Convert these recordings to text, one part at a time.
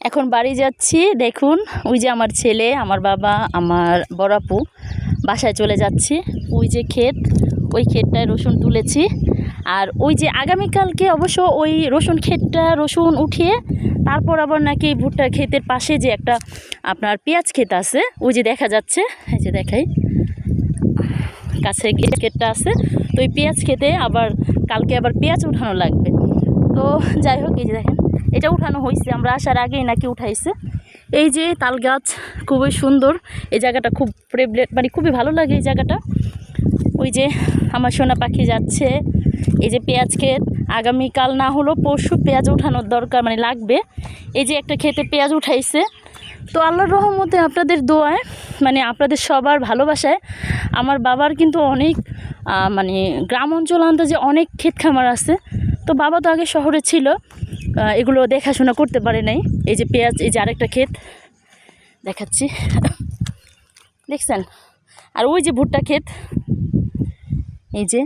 এখন বাড়ি যাচ্ছি। দেখুন ওই যে আমার ছেলে, আমার বাবা, আমার বড় আপু বাসায় চলে যাচ্ছি। ওই যে ক্ষেত, ওই ক্ষেতটায় রসুন তুলেছি। আর ওই যে আগামীকালকে অবশ্য ওই রসুন উঠিয়ে তারপর আবার নাকি ভুট্টার ক্ষেতের পাশে যে একটা আপনার পেঁয়াজ ক্ষেত আছে, ওই যে দেখা যাচ্ছে, এই যে দেখাই কাছে ক্ষেতটা আছে, তো ওই পেঁয়াজ খেতে আবার কালকে আবার পেঁয়াজ উঠানো লাগবে। তো যাই হোক, এই যে দেখেন এটা উঠানো হয়েছে, আমরা আসার আগেই নাকি উঠাইছে। এই যে তাল গাছ খুবই সুন্দর, এই জায়গাটা খুব মানে খুবই ভালো লাগে এই জায়গাটা। ওই যে আমার সোনা পাখি যাচ্ছে। এই যে পেঁয়াজ ক্ষেত, আগামীকাল না হলেও পরশু পেঁয়াজ উঠানোর দরকার, মানে লাগবে। এই যে একটা ক্ষেতে পেঁয়াজ উঠাইছে। তো আল্লাহর রহমতে আপনাদের দোয়ায়, মানে আপনাদের সবার ভালোবাসায় আমার বাবার কিন্তু অনেক মানে গ্রাম অঞ্চল আন্দাজে অনেক ক্ষেত খামার আছে। তো বাবা তো আগে শহরে ছিল, এগুলো দেখাশোনা করতে পারে নাই। এই যে পেঁয়াজ, এই যে আরেকটা ক্ষেত দেখাচ্ছি, দেখছেন। আর ওই যে ভুট্টা ক্ষেত, এই যে।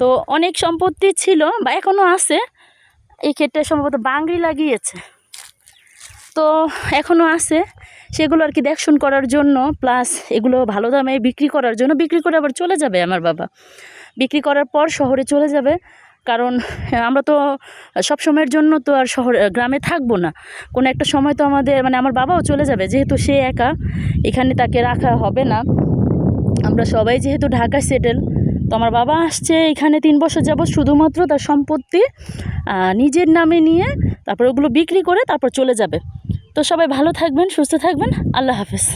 তো অনেক সম্পত্তি ছিল বা এখনও আছে। এই ক্ষেতটা সম্ভবত বাংরি লাগিয়েছে, তো এখনও আছে। সেগুলো আর কি দেখশন করার জন্য, প্লাস এগুলো ভালো দামে বিক্রি করার জন্য, বিক্রি করে আবার চলে যাবে আমার বাবা। বিক্রি করার পর শহরে চলে যাবে, কারণ আমরা তো সব সময়ের জন্য তো আর গ্রামে থাকবো না। কোনো একটা সময় তো আমাদের, মানে আমার বাবাও চলে যাবে, যেহেতু সে একা, এখানে তাকে রাখা হবে না। আমরা সবাই যেহেতু ঢাকায় সেটেল, তো আমার বাবা আসছে এখানে 3 বছর যাবত শুধুমাত্র তার সম্পত্তি নিজের নামে নিয়ে তারপর ওগুলো বিক্রি করে তারপর চলে যাবে। তো সবাই ভালো থাকবেন, সুস্থ থাকবেন। আল্লাহ হাফেজ।